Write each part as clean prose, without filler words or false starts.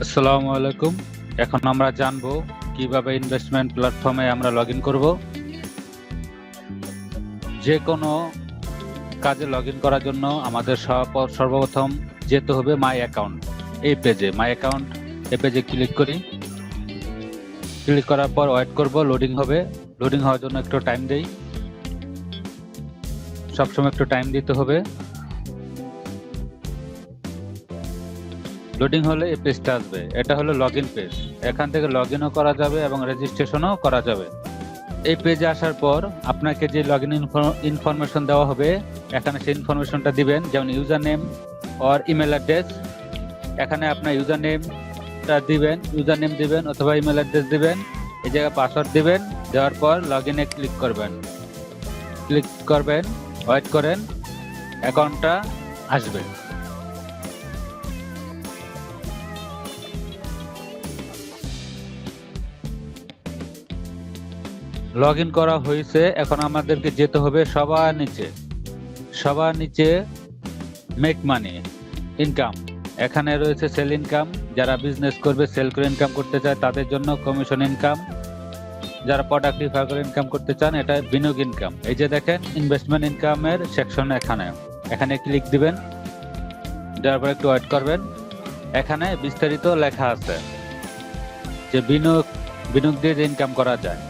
আসসালামু আলাইকুম। এখন আমরা জানবো কিভাবে ইনভেস্টমেন্ট প্ল্যাটফর্মে আমরা লগ ইন করবো। যে কোনো কাজে লগ ইন করার জন্য আমাদের সর্বপ্রথম যেতে হবে মাই অ্যাকাউন্ট এই পেজে। মাই অ্যাকাউন্ট এই পেজে ক্লিক করি। ক্লিক করার পর ওয়েট করব, লোডিং হবে। লোডিং হওয়ার জন্য একটু টাইম দেই, সবসময় একটু টাইম দিতে হবে। লোডিং হলে এই পেজটা আসবে। এটা হলো লগ ইন পেজ। এখান থেকে লগ ইনও করা যাবে এবং রেজিস্ট্রেশনও করা যাবে। এই পেজে আসার পর আপনাকে যে লগ ইন ইনফরমেশন দেওয়া হবে, এখানে সেই ইনফরমেশনটা দিবেন, যেমন user name or email address. এখানে আপনার ইউজার নেমটা দিবেন, ইউজার নেম দিবেন অথবা ইমেল অ্যাড্রেস দিবেন। এই জায়গায় পাসওয়ার্ড দিবেন। দেওয়ার পর লগ ইনে ক্লিক করবেন। ওয়েট করেন, অ্যাকাউন্টটা আসবে। লগ ইন করা হয়েছে। এখন আমাদেরকে যেতে হবে সবার নিচে মেক মানি ইনকাম। এখানে রয়েছে সেল ইনকাম। যারা বিজনেস করবে, সেল করে ইনকাম করতে চায় তাদের জন্য কমিশন ইনকাম। যারা প্রোডাক্ট রিফার করে ইনকাম করতে চান, এটা বিনিয়োগ ইনকাম। এই যে দেখেন ইনভেস্টমেন্ট ইনকামের সেকশন, এখানে ক্লিক দিবেন। দেওয়ার পর একটু ওয়েট করবেন। এখানে বিস্তারিত লেখা আছে যে বিনিয়োগ দিয়ে যে ইনকাম করা যায়।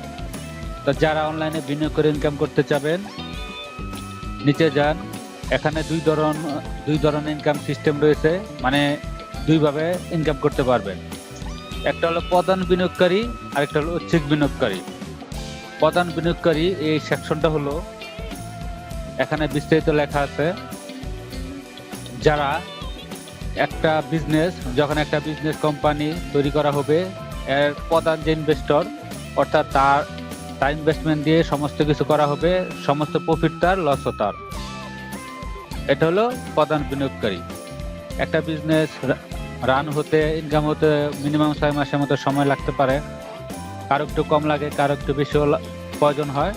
তো যারা অনলাইনে বিনিয়োগ করে ইনকাম করতে চাবেন, নিচে যান। এখানে দুই ধরনের ইনকাম সিস্টেম রয়েছে, মানে দুইভাবে ইনকাম করতে পারবেন। একটা হলো প্রধান বিনিয়োগকারী আর একটা হলো ঐচ্ছিক বিনিয়োগকারী। প্রধান বিনিয়োগকারী এই সেকশনটা হলো, এখানে বিস্তারিত লেখা আছে। যারা যখন একটা বিজনেস কোম্পানি তৈরি করা হবে, এর প্রধান যে ইনভেস্টর, অর্থাৎ তার ইনভেস্টমেন্ট দিয়ে সমস্ত কিছু করা হবে, সমস্ত প্রফিট তার, লসও তার। এটা হলো প্রধান বিনিয়োগকারী। একটা বিজনেস রান হতে, ইনকাম হতে মিনিমাম 6 মাসের মতো সময় লাগতে পারে। কারো একটু কম লাগে, কারো একটু বেশি প্রয়োজন হয়।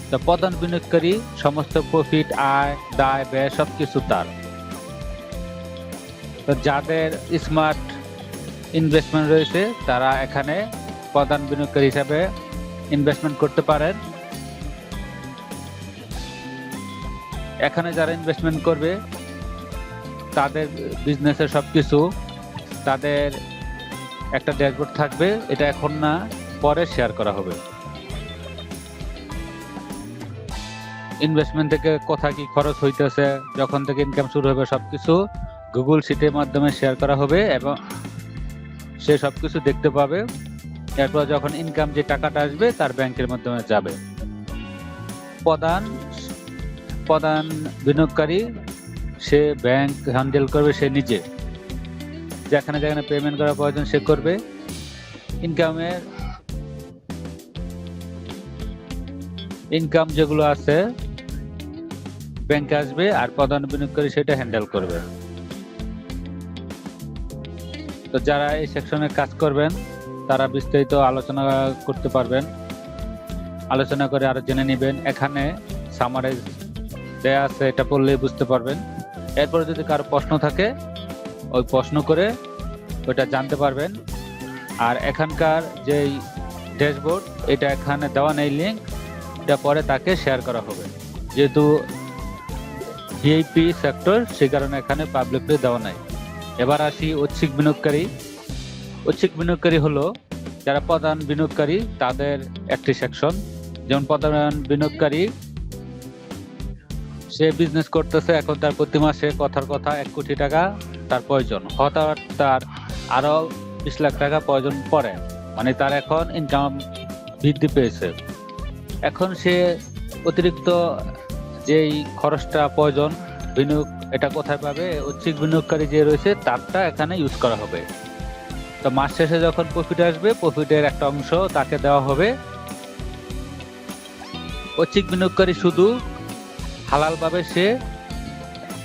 তো প্রধান বিনিয়োগকারী সমস্ত প্রফিট, আয়, দায়, ব্যয় সবকিছু তার। তো যাদের স্মার্ট ইনভেস্টমেন্ট রয়েছে, তারা এখানে প্রধান বিনিয়োগকারী হিসাবে ইনভেস্টমেন্ট করতে পারেন। এখানে যারা ইনভেস্টমেন্ট করবে, তাদের বিজনেসের সবকিছু, তাদের একটা ড্যাশবোর্ড থাকবে। এটা এখন না, পরে শেয়ার করা হবে। ইনভেস্টমেন্ট থেকে কোথায় কি খরচ হইতেছে, যখন থেকে ইনকাম শুরু হবে, সবকিছু গুগল শিটের মাধ্যমে শেয়ার করা হবে এবং সে সবকিছু দেখতে পাবে। এরপর যখন ইনকাম যে টাকাটা আসবে, তার ব্যাংকের মাধ্যমে যাবে। প্রধান বিনিয়োগকারী সে ব্যাংক হ্যান্ডেল করবে, সে নিজে। যেখানে পেমেন্ট করা প্রয়োজন সে করবে। ইনকাম যেগুলো আছে ব্যাংকে আসবে, আর প্রধান বিনিয়োগকারী সেটা হ্যান্ডেল করবে। তো যারা এই সেকশনে কাজ করবেন, তারা বিস্তারিত আলোচনা করতে পারবেন। আলোচনা করে আরো জেনে নেবেন। এখানে সামারাইজ দেয়া আছে, এটা পড়লেই বুঝতে পারবেন। এরপরে যদি কারো প্রশ্ন থাকে, ওই প্রশ্ন করে ওইটা জানতে পারবেন। আর এখানকার যে ড্যাশবোর্ড, এটা এখানে দেওয়া নেই লিঙ্ক, এটা পরে তাকে শেয়ার করা হবে। যেহেতু ভিআইপি সেক্টর, সেই কারণে এখানে পাবলিকলি দেওয়া নাই। এবার আসি ঐচ্ছিক বিনিয়োগকারী। ঐচ্ছিক বিনিয়োগকারী হলো যারা প্রধান বিনিয়োগকারী তাদের একটি সেকশন। যেমন প্রধান বিনিয়োগকারী, সে বিজনেস করতেছে, এখন তার প্রতি মাসে কথার কথা 1 কোটি টাকা তার প্রয়োজন। হঠাৎ তার আরো 20 লাখ টাকা প্রয়োজন পড়ে, মানে তার এখন ইনকাম বৃদ্ধি পেয়েছে। এখন সে অতিরিক্ত যেই খরচটা প্রয়োজন বিনিয়োগ, এটা কোথায় পাবে? ঐচ্ছিক বিনিয়োগকারী যে রয়েছে, তারটা এখানে ইউজ করা হবে। তো মাস শেষে যখন প্রফিট আসবে, প্রফিটের একটা অংশ তাকে দেওয়া হবে। ঐচ্ছিক বিনিয়োগকারী শুধু হালাল ভাবে সে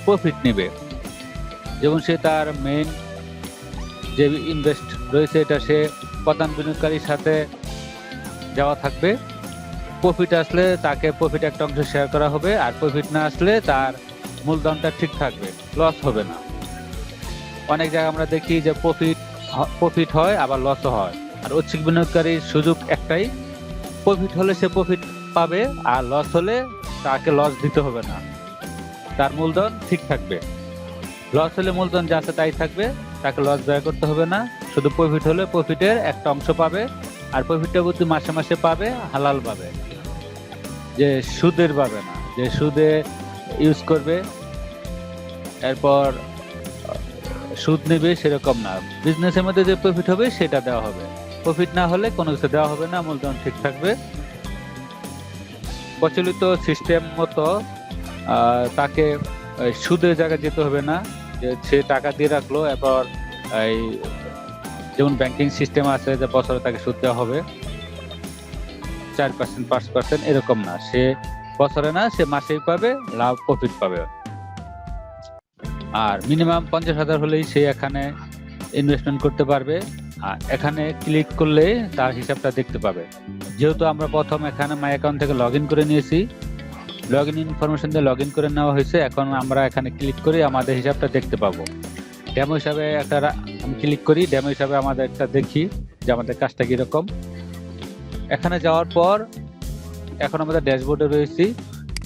প্রফিট নেবে। যেমন সে তার মেইন যে ইনভেস্ট রয়েছে, এটা সে প্রধান বিনিয়োগকারীর সাথে দেওয়া থাকবে। প্রফিট আসলে তাকে প্রফিট একটা অংশ শেয়ার করা হবে, আর প্রফিট না আসলে তার মূলধনটা ঠিক থাকবে, লস হবে না। অনেক জায়গায় আমরা দেখি যে প্রফিট প্রফিট হয় আবার লসও হয়। আর ঐচ্ছিক বিনিয়োগকারীর সুযোগ একটাই, প্রফিট হলে সে প্রফিট পাবে, আর লস হলে তাকে লস দিতে হবে না, তার মূলধন ঠিক থাকবে। লস হলে মূলধন যা আছে তাই থাকবে, তাকে লস ব্যয় করতে হবে না। শুধু প্রফিট হলে প্রফিটের একটা অংশ পাবে, আর প্রফিটটা প্রতি মাসে মাসে পাবে, হালাল পাবে, যে সুদের পাবে না, যে সুদে ইউজ করবে এরপর সুদ নেবে সেরকম না। বিজনেসের মধ্যে যে প্রফিট হবে সেটা দেওয়া হবে, প্রফিট না হলে কোনো কিছু দেওয়া হবে না, মূলধন ঠিক থাকবে। প্রচলিত সিস্টেম মতো তাকে সুদের জায়গায় যেতে হবে না, যে সে টাকা দিয়ে রাখলো এরপর এই যেমন ব্যাংকিং সিস্টেম আছে যে বছরে তাকে সুদ দেওয়া হবে 4% 5%, এরকম না, সে বছরে না, সে মাসেই পাবে, লাভ প্রফিট পাবে। আর মিনিমাম 50,000 হলেই সে এখানে ইনভেস্টমেন্ট করতে পারবে। আর এখানে ক্লিক করলে তার হিসাবটা দেখতে পাবে। যেহেতু আমরা প্রথম এখানে মাই অ্যাকাউন্ট থেকে লগ ইন করে নিয়েছি, লগ ইন ইনফরমেশন দিয়ে লগ ইন করে নেওয়া হয়েছে, এখন আমরা এখানে ক্লিক করে আমাদের হিসাবটা দেখতে পাবো। ডেমো হিসাবে একটা আমি ক্লিক করি, ডেমো হিসাবে আমাদের একটা দেখি যে আমাদের কাজটা কিরকম। এখানে যাওয়ার পর এখন আমাদের ড্যাশবোর্ডে রয়েছি,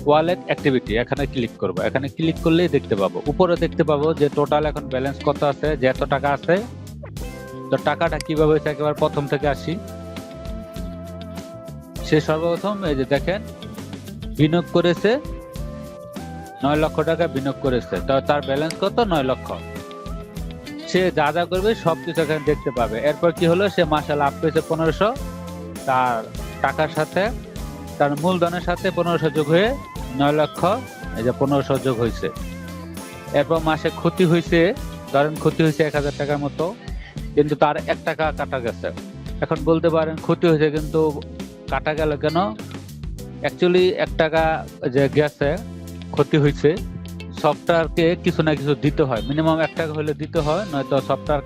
ওয়ালেট অ্যাক্টিভিটি, এখানে ক্লিক করব। এখানে ক্লিক করলেই দেখতে পাবো, উপরে দেখতে পাবো যে টোটাল এখন ব্যালেন্স কত আছে, যে এত টাকা আছে। তো টাকাটা কিভাবে হয়েছে, একেবারে প্রথম থেকে আসি। সে সর্বপ্রথম এই যে দেখেন বিনিয়োগ করেছে 9 লক্ষ টাকা বিনিয়োগ করেছে, তো তার ব্যালেন্স কত, 9 লক্ষ। সে যা যা করবে সবকিছু এখানে দেখতে পাবে। এরপর কি হলো, সে মাসে লাভ পেয়েছে 1500, তার টাকার সাথে তার মূলধনের সাথে 1500 যোগ হয়ে 9 লক্ষ, এই যে 1500 যোগ হয়েছে। এরপর মাসে ক্ষতি হয়েছে, ধরেন ক্ষতি হয়েছে 1000 টাকার মতো, কিন্তু তার 1 টাকা কাটা গেছে। এখন বলতে পারেন ক্ষতি হয়েছে কিন্তু কাটা গেল কেন? অ্যাকচুয়ালি 1 টাকা যে গেছে, ক্ষতি হয়েছে, সফটওয়্যারকে কিছু না কিছু দিতে হয়, মিনিমাম 1 টাকা হলে দিতে হয়, নয়তো সফটওয়্যার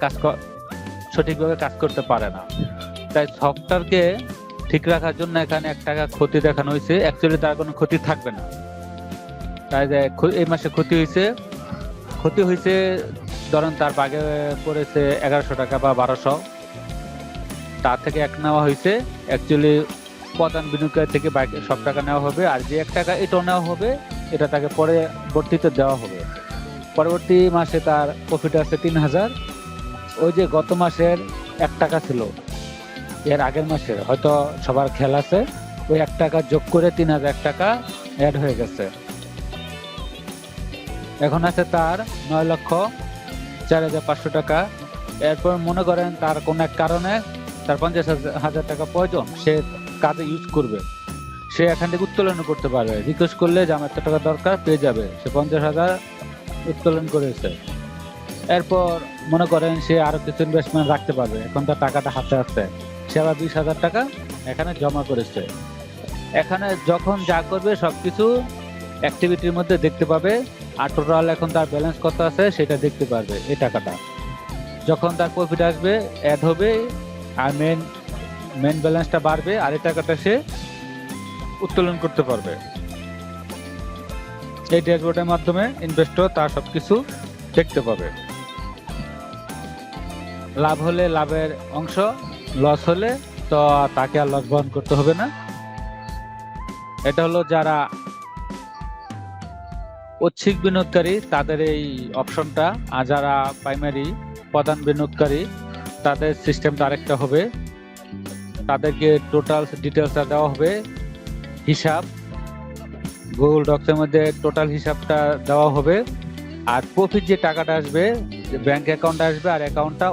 সঠিকভাবে কাজ করতে পারে না। তাই সফটওয়্যারকে ঠিক রাখার জন্য এখানে 1 টাকা ক্ষতি দেখানো হয়েছে, অ্যাকচুয়ালি তার কোনো ক্ষতি থাকবে না। তাই যে এই মাসে ক্ষতি হয়েছে ধরেন তার বাগে পড়েছে 1100 টাকা বা 1200, তার থেকে 1 নেওয়া হয়েছে। অ্যাকচুয়ালি প্রধান বিনিয়োগকারী থেকে বাকি সব টাকা নেওয়া হবে, আর যে 1 টাকা এটাও নেওয়া হবে, এটা তাকে পরবর্তীতে দেওয়া হবে। পরবর্তী মাসে তার প্রফিট আছে 3000। ওই যে গত মাসের 1 টাকা ছিল, এর আগের মাসের হয়তো সবার খেয়াল আছে, ওই 1 টাকা যোগ করে 3000 টাকা অ্যাড হয়ে গেছে। এখন আছে তার 9,04,500 টাকা। এরপর মনে করেন তার কোন এক কারণে তার 50,000 টাকা প্রয়োজন, সে কাজে ইউজ করবে, সে এখান থেকে উত্তোলন করতে পারবে। রিকোয়েস্ট করলে যে আমার এত টাকা দরকার, পেয়ে যাবে। সে 50,000 উত্তোলন করেছে। এরপর মনে করেন সে আরো কিছু ইনভেস্টমেন্ট রাখতে পারবে, এখন তার টাকাটা হাতে আছে, সে আবার 20,000 টাকা এখানে জমা করেছে। এখানে যখন যা করবে সবকিছু অ্যাক্টিভিটির মধ্যে দেখতে পাবে, আর টোটাল এখন তার ব্যালেন্স কত আছে সেটা দেখতে পারবে। এই টাকাটা যখন তার প্রফিট আসবে অ্যাড হবে, আর মেন ব্যালেন্সটা বাড়বে, আর এই টাকাটা সে উত্তোলন করতে পারবে। এই ড্যাশবোর্ডের মাধ্যমে ইনভেস্টর তার সবকিছু দেখতে পাবে। লাভ হলে লাভের অংশ, লস হলে তো তাকে আর লস বহন করতে হবে না। এটা হলো যারা ঐচ্ছিক বিনিয়োগকারী তাদের এই অপশনটা, আর যারা প্রাইমারি প্রধান বিনিয়োগকারী তাদের সিস্টেমটা আরেকটা হবে। তাদেরকে টোটাল ডিটেলসটা দেওয়া হবে, হিসাব গুগল ডক্সের মধ্যে টোটাল হিসাবটা দেওয়া হবে। আর প্রফিট যে টাকাটা আসবে, যে ব্যাংক অ্যাকাউন্ট আসবে, আর অ্যাকাউন্টটা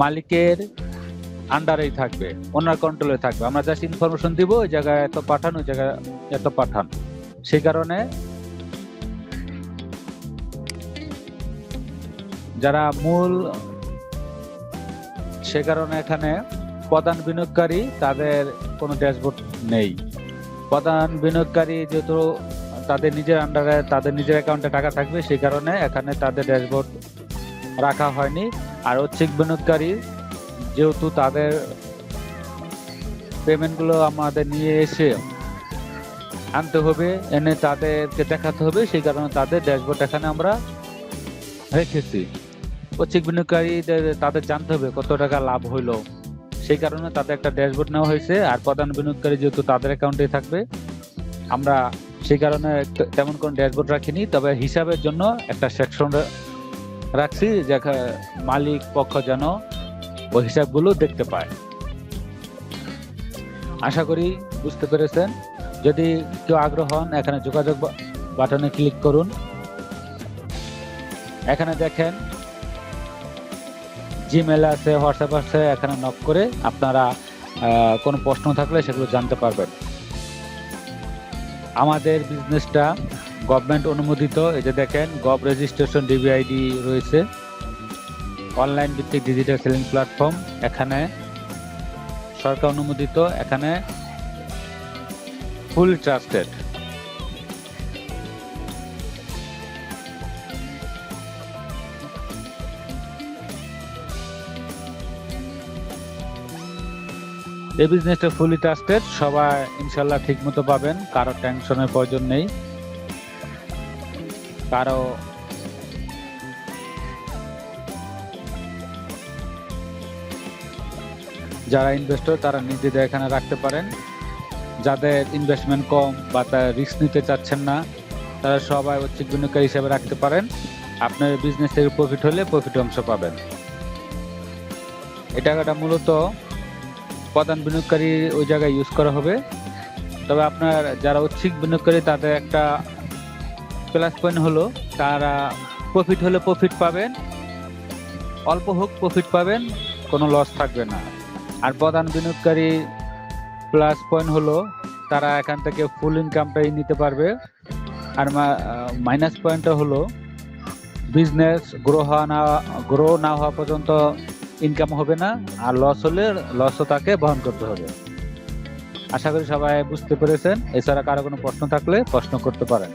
মালিকের আন্ডারেই থাকবে, ওনার কন্ট্রোলে থাকবে। আমরা জাস্ট ইনফরমেশন দিব, ওই জায়গায় এত পাঠান, ওই জায়গায় এত পাঠান। সেই কারণে যারা সে কারণে এখানে প্রধান বিনিয়োগকারী তাদের কোনো ড্যাশবোর্ড নেই। প্রধান বিনিয়োগকারী যেহেতু তাদের নিজের আন্ডারে তাদের নিজের অ্যাকাউন্টে টাকা থাকবে, সেই কারণে এখানে তাদের ড্যাশবোর্ড রাখা হয়নি। আর ঐচ্ছিক বিনিয়োগকারী যেহেতু তাদের পেমেন্টগুলো আমাদের নিয়ে এসে আনতে হবে, এনে তাদেরকে দেখাতে হবে, সেই কারণে তাদের ড্যাশবোর্ড এখানে আমরা রেখেছি। ঐচ্ছিক বিনিয়োগকারীদের তাদের জানতে হবে কত টাকা লাভ হইলো, সেই কারণে তাদের একটা ড্যাশবোর্ড নেওয়া হয়েছে। আর প্রধান বিনিয়োগকারী যেহেতু তাদের অ্যাকাউন্টে থাকবে, আমরা সেই কারণে তেমন কোনো ড্যাশবোর্ড রাখিনি, তবে হিসাবের জন্য একটা সেকশন রাখছি যে মালিক পক্ষ যেন ওই হিসাবগুলো দেখতে পায়। আশা করি বুঝতে পেরেছেন। যদি কেউ আগ্রহ হন, এখানে যোগাযোগ বাটনে ক্লিক করুন। এখানে দেখেন জিমেল আছে, হোয়াটসঅ্যাপ আছে, এখানে নক করে আপনারা কোনো প্রশ্ন থাকলে সেগুলো জানতে পারবেন। আমাদের বিজনেসটা গভর্নমেন্ট অনুমোদিত। এই যে দেখেন গভ রেজিস্ট্রেশন ডিবিআইডি রয়েছে, অনলাইন ভিত্তিক ডিজিটাল সেলিং প্ল্যাটফর্ম, এখানে সরকার অনুমোদিত, এখানে ফুল ট্রাস্টেড। এই বিজনেসটা ফুলি ট্রাস্টেড, সবাই ইনশাল্লাহ ঠিক মতো পাবেন, কারো টেনশনের প্রয়োজন নেই। কারো যারা ইনভেস্টর তারা নিজেদের এখানে রাখতে পারেন। যাদের ইনভেস্টমেন্ট কম বা তারা রিস্ক নিতে চাচ্ছেন না, তারা সবাই ঐচ্ছিক বিনিয়োগকারী হিসেবে রাখতে পারেন। আপনার বিজনেস থেকে প্রফিট হলে প্রফিট অংশ পাবেন। এই টাকাটা মূলত প্রধান বিনিয়োগকারী ওই জায়গায় ইউজ করা হবে। তবে আপনার যারা ঐচ্ছিক বিনিয়োগকারী তাদের একটা প্লাস পয়েন্ট হলো তারা প্রফিট হলে প্রফিট পাবেন, অল্প হোক প্রফিট পাবেন, কোনো লস থাকবে না। আর প্রধান বিনিয়োগকারী প্লাস পয়েন্ট হলো তারা এখান থেকে ফুল ইনকামটাই নিতে পারবে। আর মাইনাস পয়েন্টটা হলো বিজনেস গ্রো না হওয়া পর্যন্ত ইনকাম হবে না, আর লস হলে লসও তাকে বহন করতে হবে। আশা করি সবাই বুঝতে পেরেছেন। এছাড়া কারো কোনো প্রশ্ন থাকলে প্রশ্ন করতে পারেন।